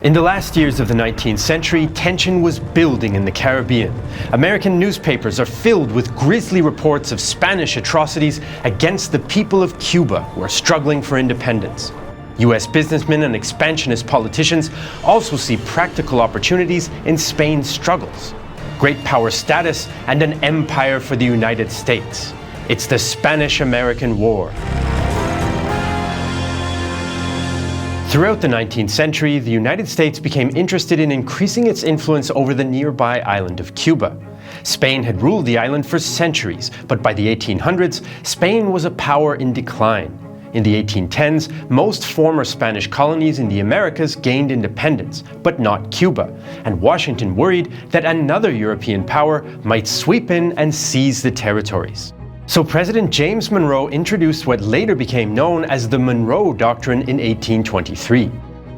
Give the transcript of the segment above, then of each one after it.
In the last years of the 19th century, tension was building in the Caribbean. American newspapers are filled with grisly reports of Spanish atrocities against the people of Cuba who are struggling for independence. US businessmen and expansionist politicians also see practical opportunities in Spain's struggles. Great power status and an empire for the United States. It's the Spanish-American War. Throughout the 19th century, the United States became interested in increasing its influence over the nearby island of Cuba. Spain had ruled the island for centuries, but by the 1800s, Spain was a power in decline. In the 1810s, most former Spanish colonies in the Americas gained independence, but not Cuba, and Washington worried that another European power might sweep in and seize the territories. So President James Monroe introduced what later became known as the Monroe Doctrine in 1823.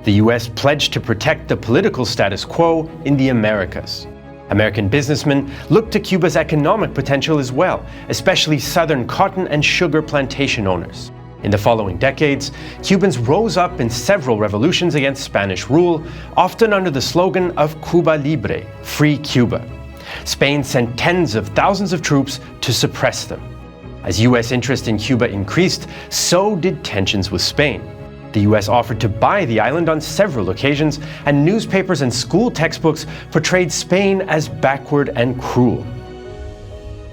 The US pledged to protect the political status quo in the Americas. American businessmen looked to Cuba's economic potential as well, especially southern cotton and sugar plantation owners. In the following decades, Cubans rose up in several revolutions against Spanish rule, often under the slogan of Cuba Libre, Free Cuba. Spain sent tens of thousands of troops to suppress them. As US interest in Cuba increased, so did tensions with Spain. The US offered to buy the island on several occasions, and newspapers and school textbooks portrayed Spain as backward and cruel.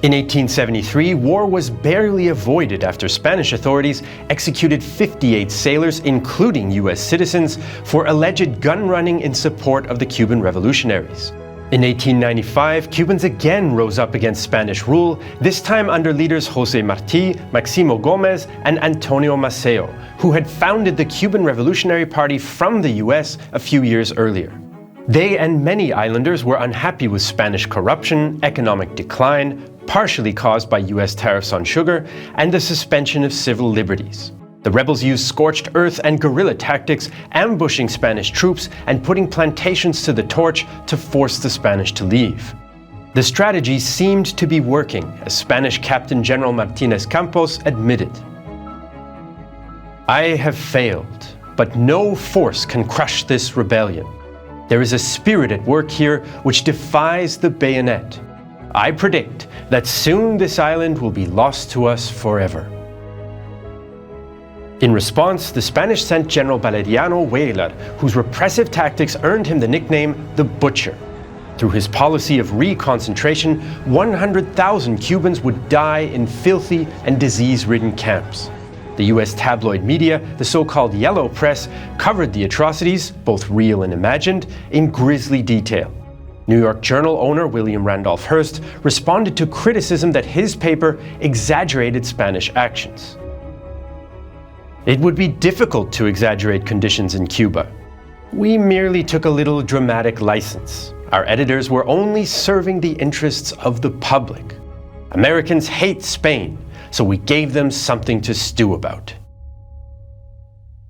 In 1873, war was barely avoided after Spanish authorities executed 58 sailors, including US citizens, for alleged gun running in support of the Cuban revolutionaries. In 1895, Cubans again rose up against Spanish rule, this time under leaders José Martí, Maximo Gómez, and Antonio Maceo, who had founded the Cuban Revolutionary Party from the US a few years earlier. They and many islanders were unhappy with Spanish corruption, economic decline, partially caused by US tariffs on sugar, and the suspension of civil liberties. The rebels used scorched earth and guerrilla tactics, ambushing Spanish troops and putting plantations to the torch to force the Spanish to leave. The strategy seemed to be working, as Spanish Captain General Martínez Campos admitted. "I have failed, but no force can crush this rebellion. There is a spirit at work here which defies the bayonet. I predict that soon this island will be lost to us forever." In response, the Spanish sent General Valeriano Weyler, whose repressive tactics earned him the nickname the Butcher. Through his policy of reconcentration, 100,000 Cubans would die in filthy and disease-ridden camps. The US tabloid media, the so-called Yellow Press, covered the atrocities, both real and imagined, in grisly detail. New York Journal owner William Randolph Hearst responded to criticism that his paper exaggerated Spanish actions. "It would be difficult to exaggerate conditions in Cuba. We merely took a little dramatic license. Our editors were only serving the interests of the public. Americans hate Spain, so we gave them something to stew about."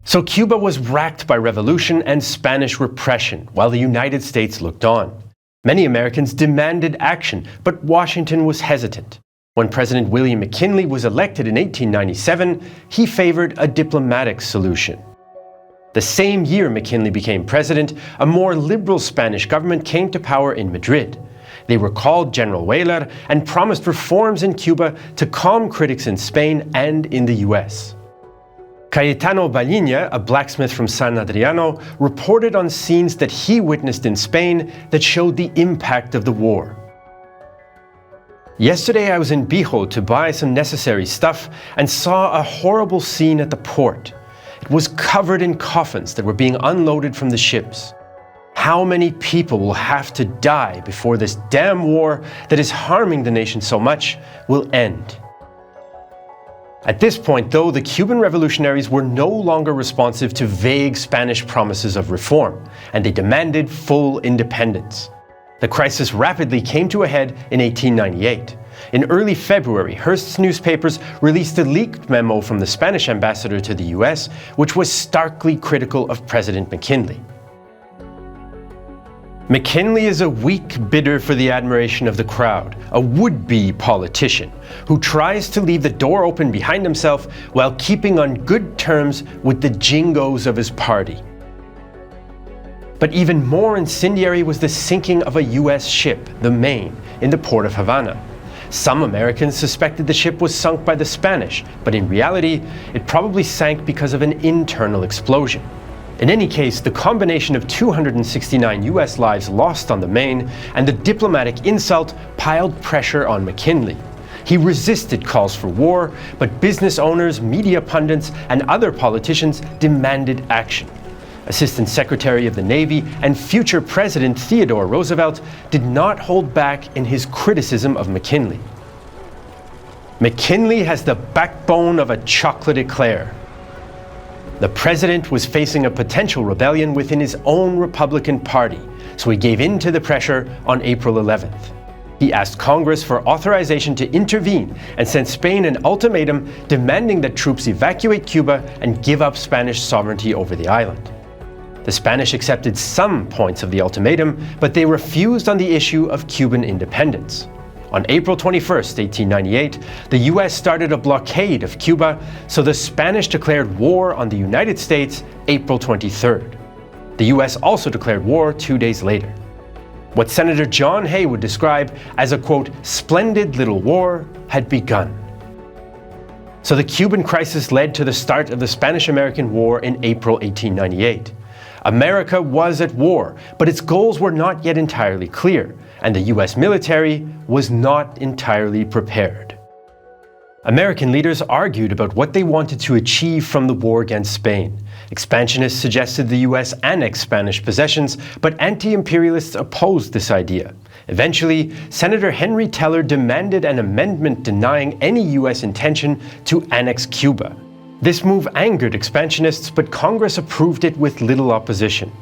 So Cuba was racked by revolution and Spanish repression, while the United States looked on. Many Americans demanded action, but Washington was hesitant. When President William McKinley was elected in 1897, he favored a diplomatic solution. The same year McKinley became president, a more liberal Spanish government came to power in Madrid. They recalled General Weyler and promised reforms in Cuba to calm critics in Spain and in the US. Cayetano Baliña, a blacksmith from San Adriano, reported on scenes that he witnessed in Spain that showed the impact of the war. "Yesterday I was in Bijo to buy some necessary stuff and saw a horrible scene at the port. It was covered in coffins that were being unloaded from the ships. How many people will have to die before this damn war that is harming the nation so much will end?" At this point, though, the Cuban revolutionaries were no longer responsive to vague Spanish promises of reform, and they demanded full independence. The crisis rapidly came to a head in 1898. In early February, Hearst's newspapers released a leaked memo from the Spanish ambassador to the US, which was starkly critical of President McKinley. "McKinley is a weak bidder for the admiration of the crowd, a would-be politician who tries to leave the door open behind himself while keeping on good terms with the jingos of his party. But even more incendiary was the sinking of a US ship, the Maine, in the port of Havana. Some Americans suspected the ship was sunk by the Spanish, but in reality, it probably sank because of an internal explosion. In any case, the combination of 269 US lives lost on the Maine and the diplomatic insult piled pressure on McKinley. He resisted calls for war, but business owners, media pundits, and other politicians demanded action. Assistant Secretary of the Navy and future President Theodore Roosevelt did not hold back in his criticism of McKinley. McKinley has the backbone of a chocolate eclair. The president was facing a potential rebellion within his own Republican Party, so he gave in to the pressure on April 11th. He asked Congress for authorization to intervene and sent Spain an ultimatum demanding that troops evacuate Cuba and give up Spanish sovereignty over the island. The Spanish accepted some points of the ultimatum, but they refused on the issue of Cuban independence. On April 21, 1898, the US started a blockade of Cuba, so the Spanish declared war on the United States April 23rd. The US also declared war 2 days later. What Senator John Hay would describe as a, quote, splendid little war had begun. So the Cuban crisis led to the start of the Spanish-American War in April 1898. America was at war, but its goals were not yet entirely clear, and the US military was not entirely prepared. American leaders argued about what they wanted to achieve from the war against Spain. Expansionists suggested the US annex Spanish possessions, but anti-imperialists opposed this idea. Eventually, Senator Henry Teller demanded an amendment denying any US intention to annex Cuba. This move angered expansionists, but Congress approved it with little opposition.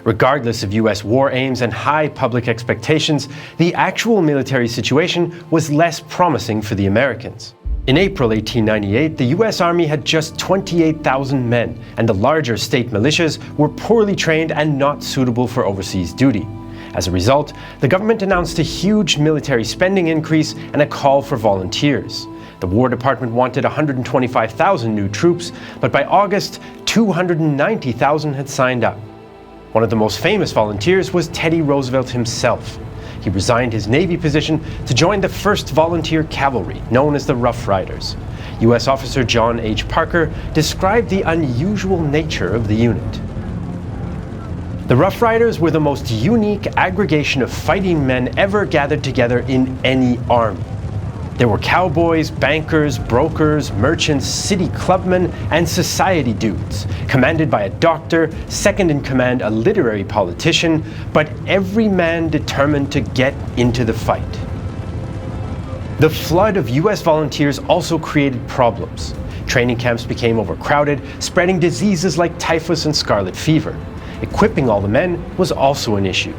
Regardless of US war aims and high public expectations, the actual military situation was less promising for the Americans. In April 1898, the US Army had just 28,000 men, and the larger state militias were poorly trained and not suitable for overseas duty. As a result, the government announced a huge military spending increase and a call for volunteers. The War Department wanted 125,000 new troops, but by August, 290,000 had signed up. One of the most famous volunteers was Teddy Roosevelt himself. He resigned his Navy position to join the 1st Volunteer Cavalry, known as the Rough Riders. U.S. Officer John H. Parker described the unusual nature of the unit. The Rough Riders were the most unique aggregation of fighting men ever gathered together in any army. There were cowboys, bankers, brokers, merchants, city clubmen, and society dudes, commanded by a doctor, second in command a literary politician, but every man determined to get into the fight. The flood of US volunteers also created problems. Training camps became overcrowded, spreading diseases like typhus and scarlet fever. Equipping all the men was also an issue.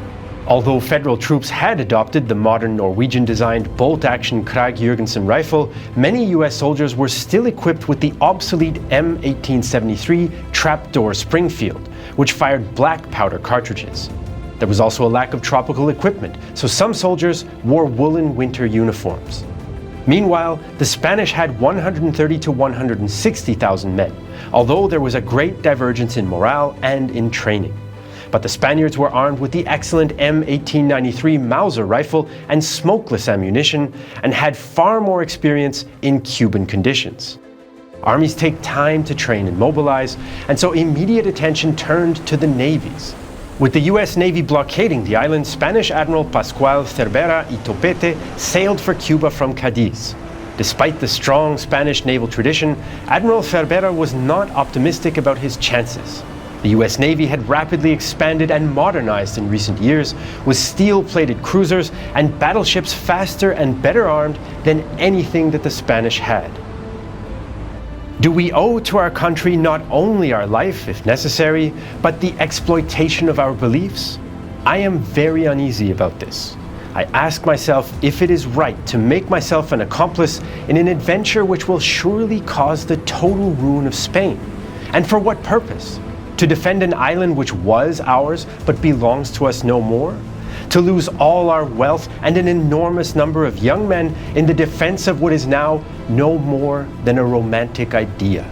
Although federal troops had adopted the modern Norwegian-designed bolt-action Krag-Jørgensen rifle, many US soldiers were still equipped with the obsolete M1873 trapdoor Springfield, which fired black powder cartridges. There was also a lack of tropical equipment, so some soldiers wore woolen winter uniforms. Meanwhile, the Spanish had 130,000 to 160,000 men, although there was a great divergence in morale and in training. But the Spaniards were armed with the excellent M1893 Mauser rifle and smokeless ammunition, and had far more experience in Cuban conditions. Armies take time to train and mobilize, and so immediate attention turned to the navies. With the US Navy blockading the island, Spanish Admiral Pascual Cervera y Topete sailed for Cuba from Cadiz. Despite the strong Spanish naval tradition, Admiral Cervera was not optimistic about his chances. The US Navy had rapidly expanded and modernized in recent years, with steel-plated cruisers and battleships faster and better armed than anything that the Spanish had. Do we owe to our country not only our life, if necessary, but the exploitation of our beliefs? I am very uneasy about this. I ask myself if it is right to make myself an accomplice in an adventure which will surely cause the total ruin of Spain. And for what purpose? To defend an island which was ours but belongs to us no more? To lose all our wealth and an enormous number of young men in the defense of what is now no more than a romantic idea?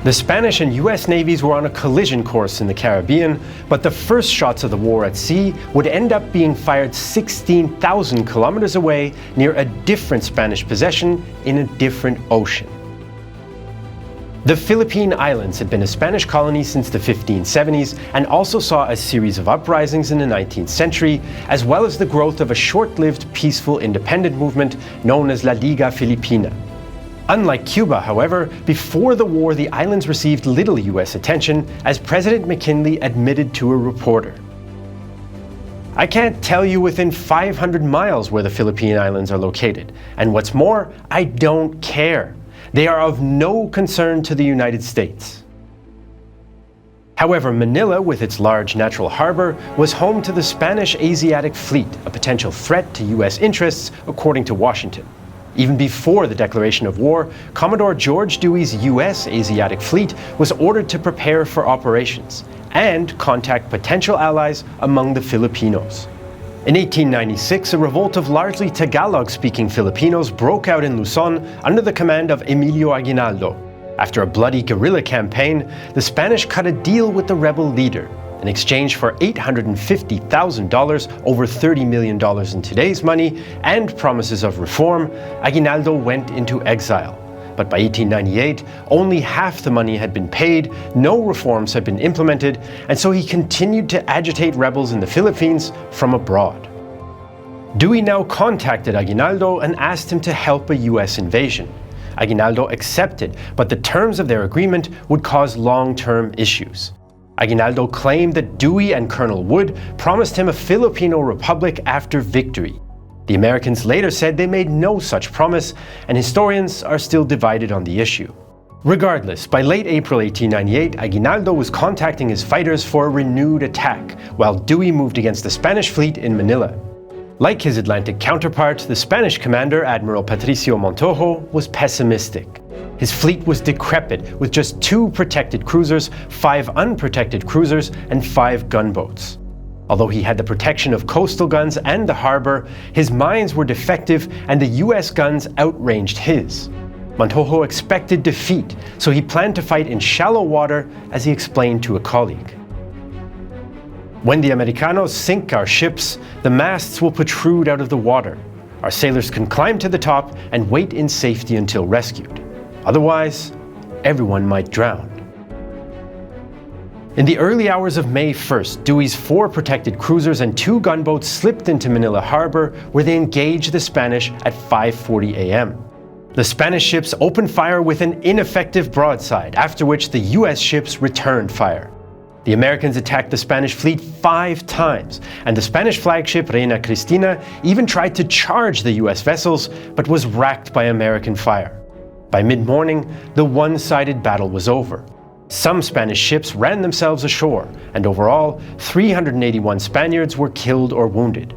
The Spanish and US navies were on a collision course in the Caribbean, but the first shots of the war at sea would end up being fired 16,000 kilometers away near a different Spanish possession in a different ocean. The Philippine Islands had been a Spanish colony since the 1570s and also saw a series of uprisings in the 19th century, as well as the growth of a short-lived peaceful independent movement known as La Liga Filipina. Unlike Cuba, however, before the war the islands received little US attention, as President McKinley admitted to a reporter. "I can't tell you within 500 miles where the Philippine Islands are located, and what's more, I don't care. They are of no concern to the United States." However, Manila, with its large natural harbor, was home to the Spanish Asiatic Fleet, a potential threat to US interests, according to Washington. Even before the declaration of war, Commodore George Dewey's US Asiatic Fleet was ordered to prepare for operations and contact potential allies among the Filipinos. In 1896, a revolt of largely Tagalog-speaking Filipinos broke out in Luzon under the command of Emilio Aguinaldo. After a bloody guerrilla campaign, the Spanish cut a deal with the rebel leader. In exchange for $850,000, over $30 million in today's money, and promises of reform, Aguinaldo went into exile. But by 1898, only half the money had been paid, no reforms had been implemented, and so he continued to agitate rebels in the Philippines from abroad. Dewey now contacted Aguinaldo and asked him to help a US invasion. Aguinaldo accepted, but the terms of their agreement would cause long-term issues. Aguinaldo claimed that Dewey and Colonel Wood promised him a Filipino republic after victory. The Americans later said they made no such promise, and historians are still divided on the issue. Regardless, by late April 1898, Aguinaldo was contacting his fighters for a renewed attack, while Dewey moved against the Spanish fleet in Manila. Like his Atlantic counterpart, the Spanish commander, Admiral Patricio Montojo, was pessimistic. His fleet was decrepit, with just 2 protected cruisers, 5 unprotected cruisers, and 5 gunboats. Although he had the protection of coastal guns and the harbor, his mines were defective and the US guns outranged his. Montojo expected defeat, so he planned to fight in shallow water, as he explained to a colleague. "When the Americanos sink our ships, the masts will protrude out of the water. Our sailors can climb to the top and wait in safety until rescued. Otherwise, everyone might drown." In the early hours of May 1st, Dewey's 4 protected cruisers and 2 gunboats slipped into Manila Harbor, where they engaged the Spanish at 5:40 a.m. The Spanish ships opened fire with an ineffective broadside, after which the US ships returned fire. The Americans attacked the Spanish fleet 5 times, and the Spanish flagship Reina Kristina even tried to charge the US vessels, but was racked by American fire. By mid-morning, the one-sided battle was over. Some Spanish ships ran themselves ashore, and overall, 381 Spaniards were killed or wounded.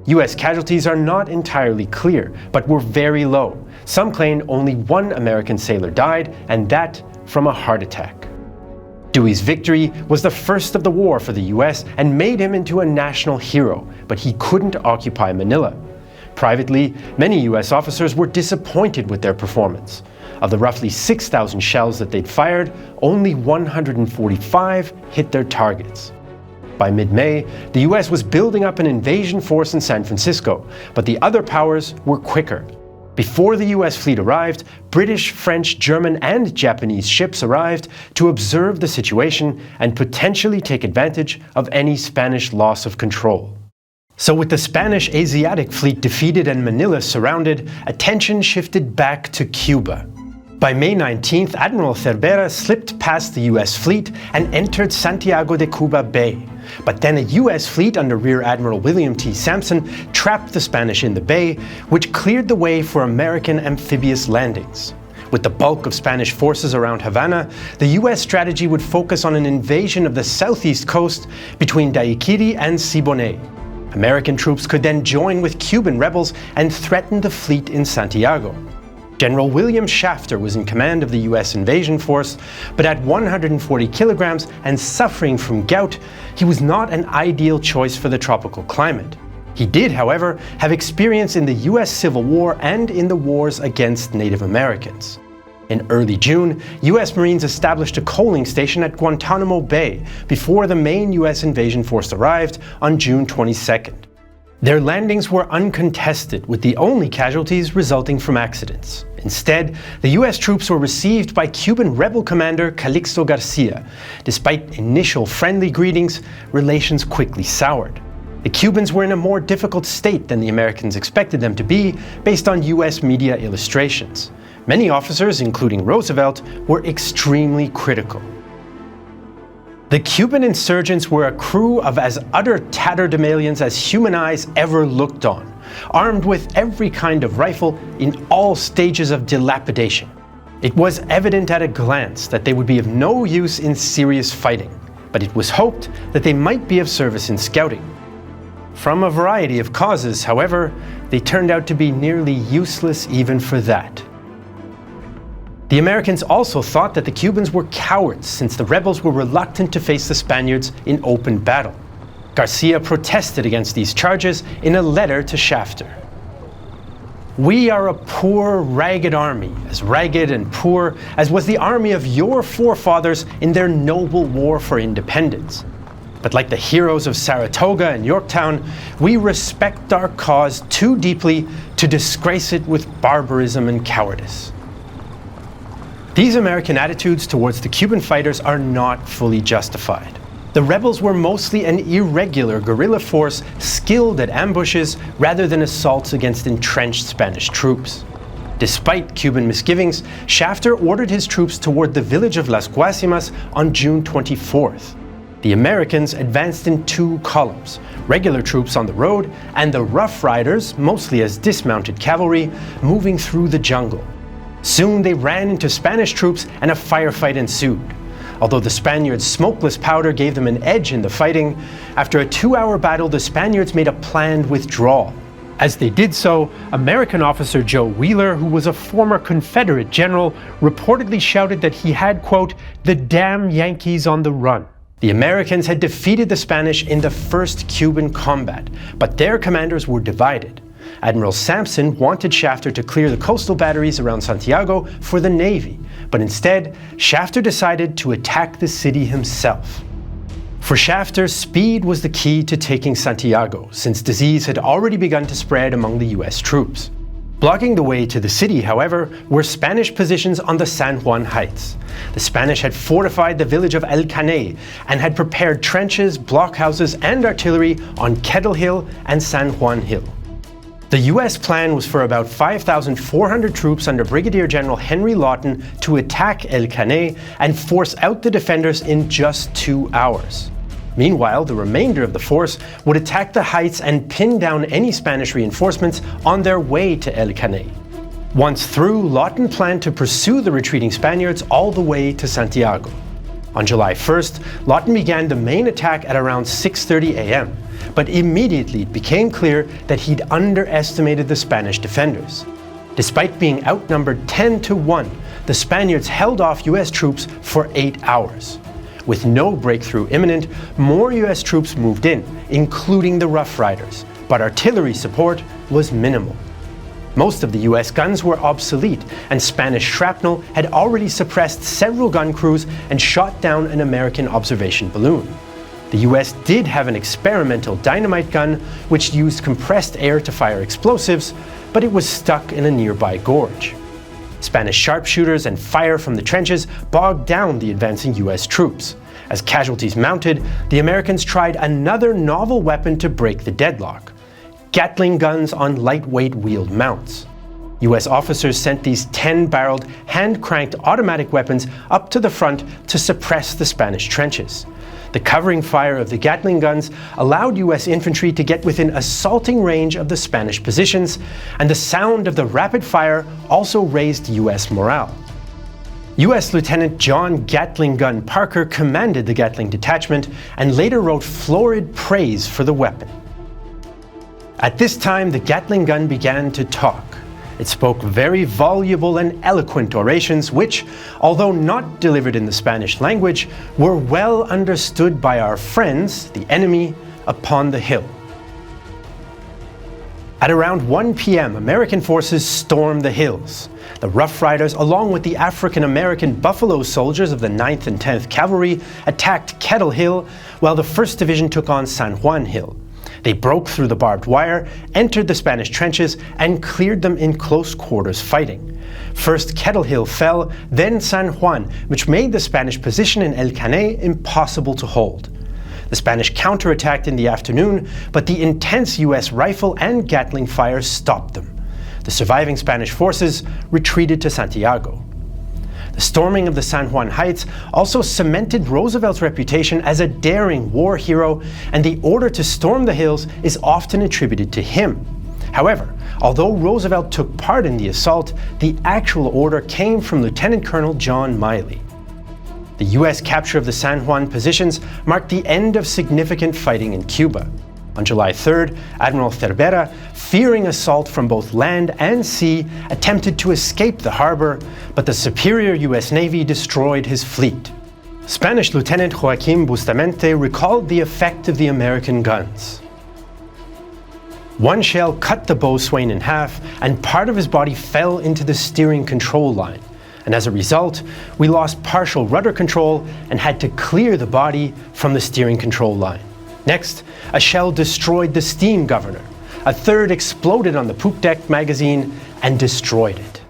US casualties are not entirely clear, but were very low. Some claim only 1 American sailor died, and that from a heart attack. Dewey's victory was the first of the war for the US and made him into a national hero, but he couldn't occupy Manila. Privately, many US officers were disappointed with their performance. Of the roughly 6,000 shells that they'd fired, only 145 hit their targets. By mid-May, the US was building up an invasion force in San Francisco, but the other powers were quicker. Before the US fleet arrived, British, French, German, and Japanese ships arrived to observe the situation and potentially take advantage of any Spanish loss of control. So with the Spanish Asiatic fleet defeated and Manila surrounded, attention shifted back to Cuba. By May 19th, Admiral Cervera slipped past the US fleet and entered Santiago de Cuba Bay. But then a US fleet under Rear Admiral William T. Sampson trapped the Spanish in the bay, which cleared the way for American amphibious landings. With the bulk of Spanish forces around Havana, the US strategy would focus on an invasion of the southeast coast between Daiquiri and Siboney. American troops could then join with Cuban rebels and threaten the fleet in Santiago. General William Shafter was in command of the US invasion force, but at 140 kilograms and suffering from gout, he was not an ideal choice for the tropical climate. He did, however, have experience in the US Civil War and in the wars against Native Americans. In early June, US Marines established a coaling station at Guantanamo Bay before the main US invasion force arrived on June 22nd. Their landings were uncontested, with the only casualties resulting from accidents. Instead, the US troops were received by Cuban rebel commander Calixto Garcia. Despite initial friendly greetings, relations quickly soured. The Cubans were in a more difficult state than the Americans expected them to be, based on US media illustrations. Many officers, including Roosevelt, were extremely critical. The Cuban insurgents were a crew of as utter tatterdemalions as human eyes ever looked on, armed with every kind of rifle in all stages of dilapidation. It was evident at a glance that they would be of no use in serious fighting, but it was hoped that they might be of service in scouting. From a variety of causes, however, they turned out to be nearly useless even for that. The Americans also thought that the Cubans were cowards, since the rebels were reluctant to face the Spaniards in open battle. Garcia protested against these charges in a letter to Shafter. "We are a poor, ragged army, as ragged and poor as was the army of your forefathers in their noble war for independence. But like the heroes of Saratoga and Yorktown, we respect our cause too deeply to disgrace it with barbarism and cowardice." These American attitudes towards the Cuban fighters are not fully justified. The rebels were mostly an irregular guerrilla force skilled at ambushes rather than assaults against entrenched Spanish troops. Despite Cuban misgivings, Shafter ordered his troops toward the village of Las Guasimas on June 24th. The Americans advanced in two columns, regular troops on the road and the Rough Riders, mostly as dismounted cavalry, moving through the jungle. Soon they ran into Spanish troops and a firefight ensued. Although the Spaniards' smokeless powder gave them an edge in the fighting, after a 2-hour battle the Spaniards made a planned withdrawal. As they did so, American officer Joe Wheeler, who was a former Confederate general, reportedly shouted that he had, quote, "the damn Yankees on the run." The Americans had defeated the Spanish in the first Cuban combat, but their commanders were divided. Admiral Sampson wanted Shafter to clear the coastal batteries around Santiago for the Navy, but instead, Shafter decided to attack the city himself. For Shafter, speed was the key to taking Santiago, since disease had already begun to spread among the US troops. Blocking the way to the city, however, were Spanish positions on the San Juan Heights. The Spanish had fortified the village of El Caney and had prepared trenches, blockhouses, and artillery on Kettle Hill and San Juan Hill. The US plan was for about 5,400 troops under Brigadier General Henry Lawton to attack El Caney and force out the defenders in just 2 hours. Meanwhile, the remainder of the force would attack the heights and pin down any Spanish reinforcements on their way to El Caney. Once through, Lawton planned to pursue the retreating Spaniards all the way to Santiago. On July 1st, Lawton began the main attack at around 6:30 a.m., but immediately it became clear that he'd underestimated the Spanish defenders. Despite being outnumbered 10-1, the Spaniards held off US troops for 8 hours. With no breakthrough imminent, more US troops moved in, including the Rough Riders, but artillery support was minimal. Most of the US guns were obsolete, and Spanish shrapnel had already suppressed several gun crews and shot down an American observation balloon. The US did have an experimental dynamite gun which used compressed air to fire explosives, but it was stuck in a nearby gorge. Spanish sharpshooters and fire from the trenches bogged down the advancing US troops. As casualties mounted, the Americans tried another novel weapon to break the deadlock: Gatling guns on lightweight wheeled mounts. US officers sent these 10-barreled, hand-cranked automatic weapons up to the front to suppress the Spanish trenches. The covering fire of the Gatling guns allowed US infantry to get within assaulting range of the Spanish positions, and the sound of the rapid fire also raised US morale. US Lieutenant John Gatling Gun Parker commanded the Gatling detachment and later wrote florid praise for the weapon. At this time, the Gatling gun began to talk. It spoke very voluble and eloquent orations which, although not delivered in the Spanish language, were well understood by our friends, the enemy, upon the hill. At around 1 p.m., American forces stormed the hills. The Rough Riders, along with the African-American Buffalo Soldiers of the 9th and 10th Cavalry, attacked Kettle Hill, while the 1st Division took on San Juan Hill. They broke through the barbed wire, entered the Spanish trenches, and cleared them in close quarters fighting. First Kettle Hill fell, then San Juan, which made the Spanish position in El Caney impossible to hold. The Spanish counterattacked in the afternoon, but the intense US rifle and Gatling fire stopped them. The surviving Spanish forces retreated to Santiago. The storming of the San Juan Heights also cemented Roosevelt's reputation as a daring war hero, and the order to storm the hills is often attributed to him. However, although Roosevelt took part in the assault, the actual order came from Lieutenant Colonel John Miley. The US capture of the San Juan positions marked the end of significant fighting in Cuba. On July 3rd, Admiral Cervera, fearing assault from both land and sea, attempted to escape the harbor, but the superior US Navy destroyed his fleet. Spanish Lieutenant Joaquim Bustamante recalled the effect of the American guns. One shell cut the boatswain in half, and part of his body fell into the steering control line. And as a result, we lost partial rudder control and had to clear the body from the steering control line. Next, a shell destroyed the steam governor. A third exploded on the poop deck magazine and destroyed it.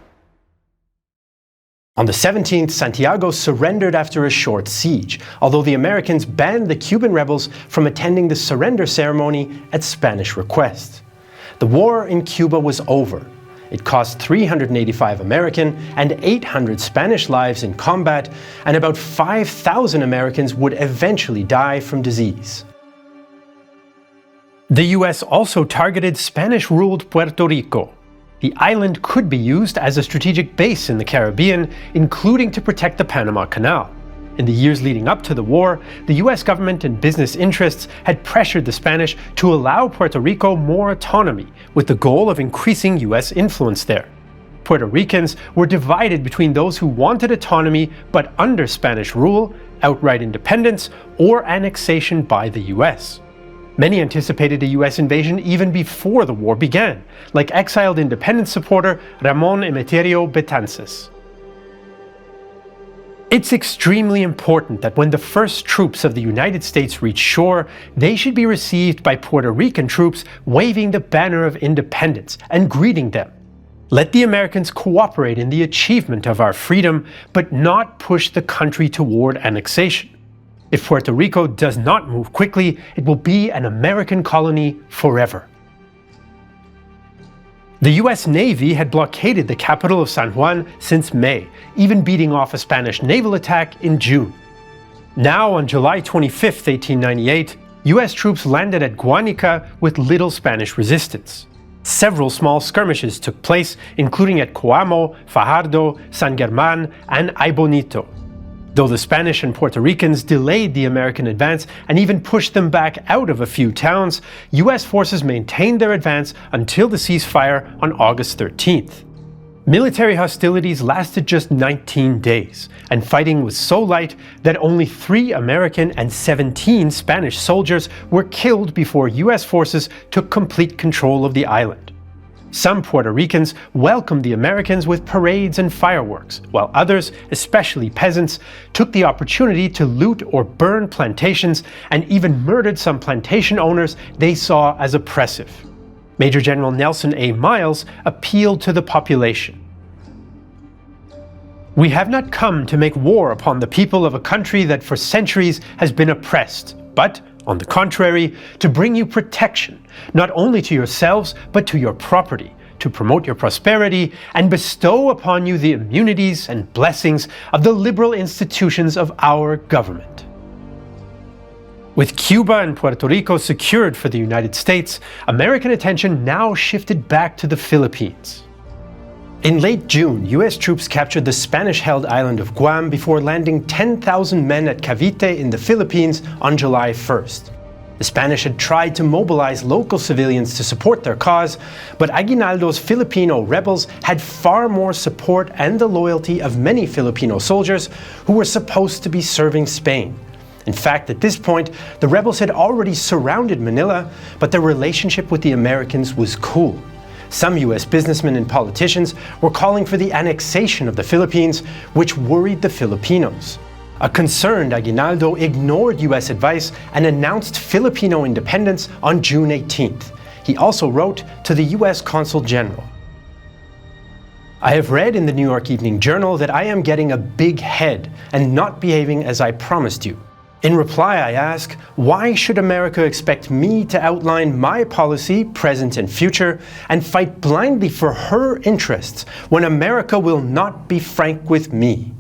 On the 17th, Santiago surrendered after a short siege, although the Americans banned the Cuban rebels from attending the surrender ceremony at Spanish request. The war in Cuba was over. It cost 385 American and 800 Spanish lives in combat, and about 5,000 Americans would eventually die from disease. The US also targeted Spanish-ruled Puerto Rico. The island could be used as a strategic base in the Caribbean, including to protect the Panama Canal. In the years leading up to the war, the US government and business interests had pressured the Spanish to allow Puerto Rico more autonomy, with the goal of increasing US influence there. Puerto Ricans were divided between those who wanted autonomy but under Spanish rule, outright independence, or annexation by the US. Many anticipated a US invasion even before the war began, like exiled independence supporter Ramón Emeterio Betances. It's extremely important that when the first troops of the United States reach shore, they should be received by Puerto Rican troops waving the banner of independence and greeting them. Let the Americans cooperate in the achievement of our freedom, but not push the country toward annexation. If Puerto Rico does not move quickly, it will be an American colony forever. The US Navy had blockaded the capital of San Juan since May, even beating off a Spanish naval attack in June. Now, on July 25, 1898, US troops landed at Guanica with little Spanish resistance. Several small skirmishes took place, including at Coamo, Fajardo, San Germán, and Ay Bonito. Though the Spanish and Puerto Ricans delayed the American advance and even pushed them back out of a few towns, US forces maintained their advance until the ceasefire on August 13th. Military hostilities lasted just 19 days, and fighting was so light that only 3 American and 17 Spanish soldiers were killed before US forces took complete control of the island. Some Puerto Ricans welcomed the Americans with parades and fireworks, while others, especially peasants, took the opportunity to loot or burn plantations and even murdered some plantation owners they saw as oppressive. Major General Nelson A. Miles appealed to the population. "We have not come to make war upon the people of a country that for centuries has been oppressed, but, on the contrary, to bring you protection, not only to yourselves but to your property, to promote your prosperity, and bestow upon you the immunities and blessings of the liberal institutions of our government." With Cuba and Puerto Rico secured for the United States, American attention now shifted back to the Philippines. In late June, US troops captured the Spanish-held island of Guam before landing 10,000 men at Cavite in the Philippines on July 1st. The Spanish had tried to mobilize local civilians to support their cause, but Aguinaldo's Filipino rebels had far more support and the loyalty of many Filipino soldiers who were supposed to be serving Spain. In fact, at this point, the rebels had already surrounded Manila, but their relationship with the Americans was cool. Some US businessmen and politicians were calling for the annexation of the Philippines, which worried the Filipinos. A concerned Aguinaldo ignored US advice and announced Filipino independence on June 18th. He also wrote to the US Consul General. I have read in the New York Evening Journal that I am getting a big head and not behaving as I promised you. In reply, I ask, why should America expect me to outline my policy, present and future, and fight blindly for her interests when America will not be frank with me?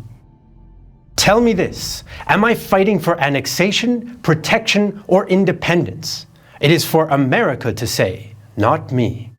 Tell me this, am I fighting for annexation, protection, or independence? It is for America to say, not me.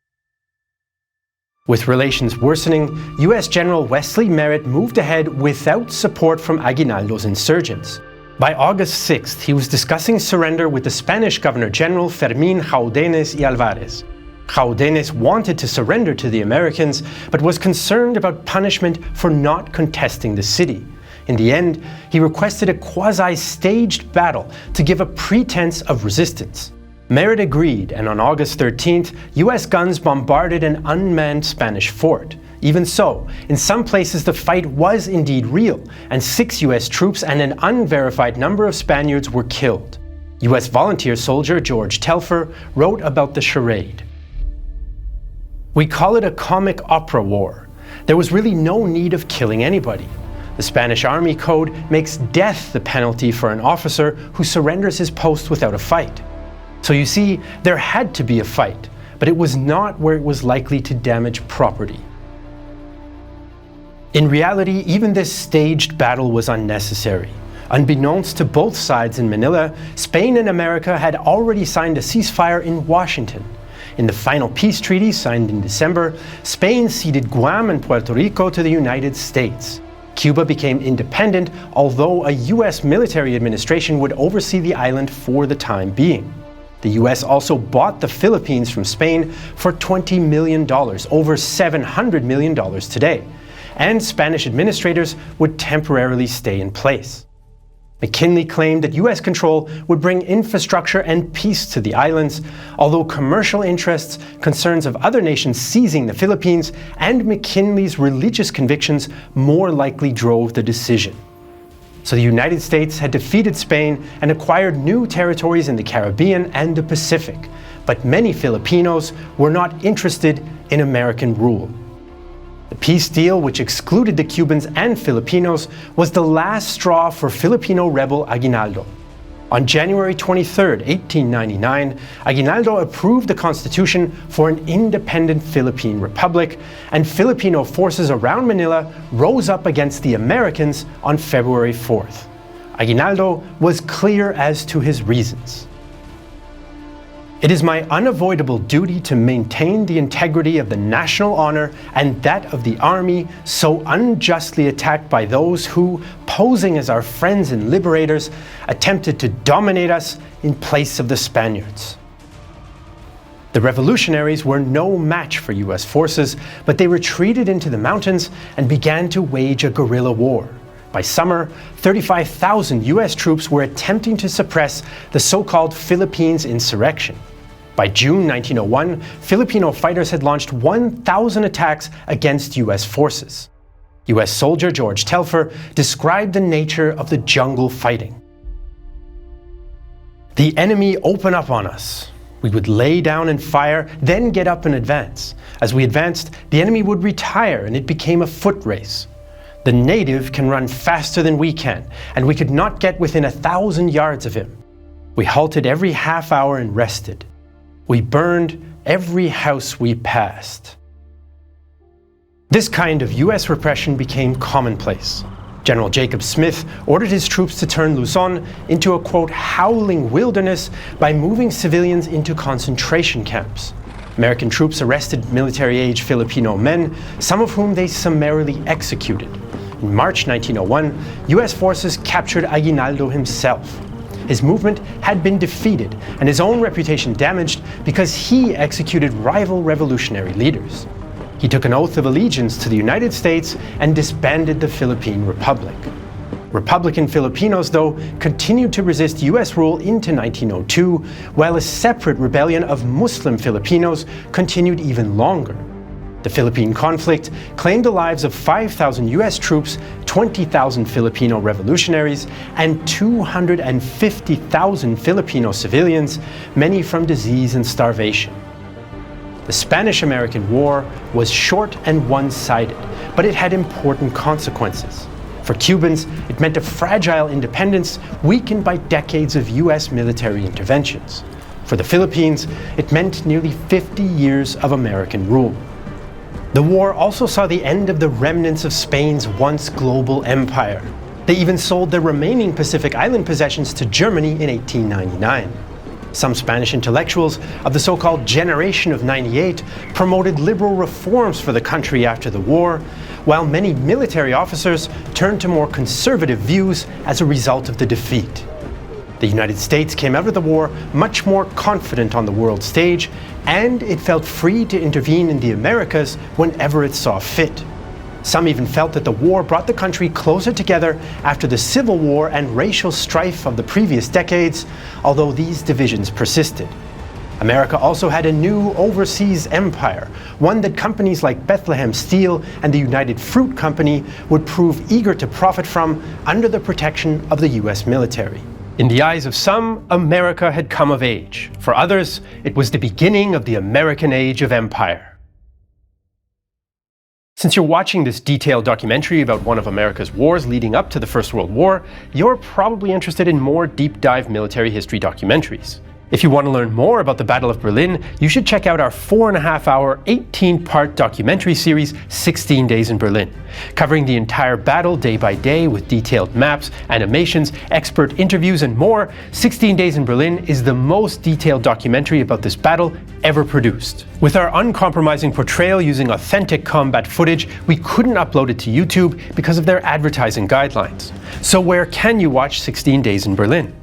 With relations worsening, US General Wesley Merritt moved ahead without support from Aguinaldo's insurgents. By August 6th, he was discussing surrender with the Spanish Governor-General Fermín Jaudenes y Álvarez. Jaudenes wanted to surrender to the Americans, but was concerned about punishment for not contesting the city. In the end, he requested a quasi-staged battle to give a pretense of resistance. Merritt agreed, and on August 13th, US guns bombarded an unmanned Spanish fort. Even so, in some places the fight was indeed real, and 6 US troops and an unverified number of Spaniards were killed. US volunteer soldier George Telfer wrote about the charade. We call it a comic opera war. There was really no need of killing anybody. The Spanish Army Code makes death the penalty for an officer who surrenders his post without a fight. So you see, there had to be a fight, but it was not where it was likely to damage property. In reality, even this staged battle was unnecessary. Unbeknownst to both sides in Manila, Spain and America had already signed a ceasefire in Washington. In the final peace treaty signed in December, Spain ceded Guam and Puerto Rico to the United States. Cuba became independent, although a US military administration would oversee the island for the time being. The US also bought the Philippines from Spain for $20 million, over $700 million today, and Spanish administrators would temporarily stay in place. McKinley claimed that US control would bring infrastructure and peace to the islands, although commercial interests, concerns of other nations seizing the Philippines, and McKinley's religious convictions more likely drove the decision. So the United States had defeated Spain and acquired new territories in the Caribbean and the Pacific, but many Filipinos were not interested in American rule. The peace deal, which excluded the Cubans and Filipinos, was the last straw for Filipino rebel Aguinaldo. On January 23, 1899, Aguinaldo approved the constitution for an independent Philippine Republic, and Filipino forces around Manila rose up against the Americans on February 4th. Aguinaldo was clear as to his reasons. It is my unavoidable duty to maintain the integrity of the national honor and that of the army so unjustly attacked by those who, posing as our friends and liberators, attempted to dominate us in place of the Spaniards. The revolutionaries were no match for US forces, but they retreated into the mountains and began to wage a guerrilla war. By summer, 35,000 US troops were attempting to suppress the so-called Philippines insurrection. By June 1901, Filipino fighters had launched 1,000 attacks against US forces. US soldier George Telfer described the nature of the jungle fighting. The enemy opened up on us. We would lay down and fire, then get up and advance. As we advanced, the enemy would retire and it became a foot race. The native can run faster than we can, and we could not get within 1,000 yards of him. We halted every half hour and rested. We burned every house we passed. This kind of US repression became commonplace. General Jacob Smith ordered his troops to turn Luzon into a, quote, howling wilderness by moving civilians into concentration camps. American troops arrested military-age Filipino men, some of whom they summarily executed. In March 1901, US forces captured Aguinaldo himself. His movement had been defeated and his own reputation damaged because he executed rival revolutionary leaders. He took an oath of allegiance to the United States and disbanded the Philippine Republic. Republican Filipinos, though, continued to resist US rule into 1902, while a separate rebellion of Muslim Filipinos continued even longer. The Philippine conflict claimed the lives of 5,000 US troops, 20,000 Filipino revolutionaries, and 250,000 Filipino civilians, many from disease and starvation. The Spanish-American War was short and one-sided, but it had important consequences. For Cubans, it meant a fragile independence weakened by decades of US military interventions. For the Philippines, it meant nearly 50 years of American rule. The war also saw the end of the remnants of Spain's once global empire. They even sold their remaining Pacific Island possessions to Germany in 1899. Some Spanish intellectuals of the so-called Generation of '98 promoted liberal reforms for the country after the war, while many military officers turned to more conservative views as a result of the defeat. The United States came out of the war much more confident on the world stage, and it felt free to intervene in the Americas whenever it saw fit. Some even felt that the war brought the country closer together after the Civil War and racial strife of the previous decades, although these divisions persisted. America also had a new overseas empire, one that companies like Bethlehem Steel and the United Fruit Company would prove eager to profit from under the protection of the US military. In the eyes of some, America had come of age. For others, it was the beginning of the American Age of Empire. Since you're watching this detailed documentary about one of America's wars leading up to the First World War, you're probably interested in more deep-dive military history documentaries. If you want to learn more about the Battle of Berlin, you should check out our 4.5-hour, 18-part documentary series, 16 Days in Berlin, covering the entire battle day by day with detailed maps, animations, expert interviews, and more. 16 Days in Berlin is the most detailed documentary about this battle ever produced. With our uncompromising portrayal using authentic combat footage, we couldn't upload it to YouTube because of their advertising guidelines. So where can you watch 16 Days in Berlin?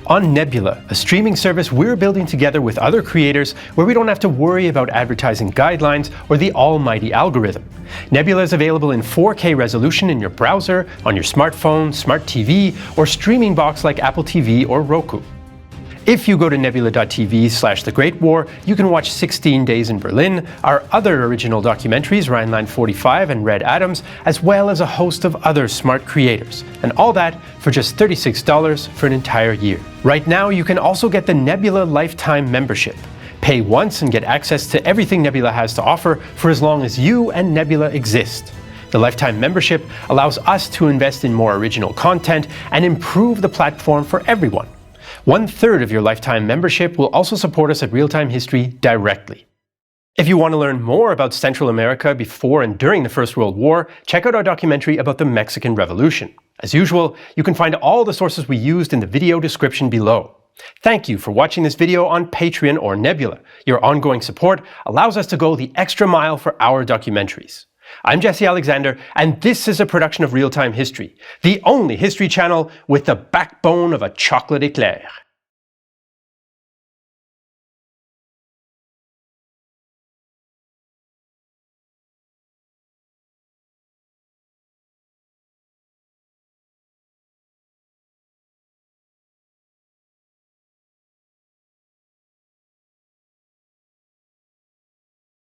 On Nebula, a streaming service we're building together with other creators where we don't have to worry about advertising guidelines or the almighty algorithm. Nebula is available in 4K resolution in your browser, on your smartphone, smart TV, or streaming box like Apple TV or Roku. If you go to nebula.tv/The Great War, you can watch 16 Days in Berlin, our other original documentaries, Rhineland 45 and Red Atoms, as well as a host of other smart creators. And all that for just $36 for an entire year. Right now, you can also get the Nebula Lifetime Membership. Pay once and get access to everything Nebula has to offer for as long as you and Nebula exist. The Lifetime Membership allows us to invest in more original content and improve the platform for everyone. 1/3 of your lifetime membership will also support us at Real-Time History directly. If you want to learn more about Central America before and during the First World War, check out our documentary about the Mexican Revolution. As usual, you can find all the sources we used in the video description below. Thank you for watching this video on Patreon or Nebula. Your ongoing support allows us to go the extra mile for our documentaries. I'm Jesse Alexander, and this is a production of Real-Time History, the only history channel with the backbone of a chocolate eclair.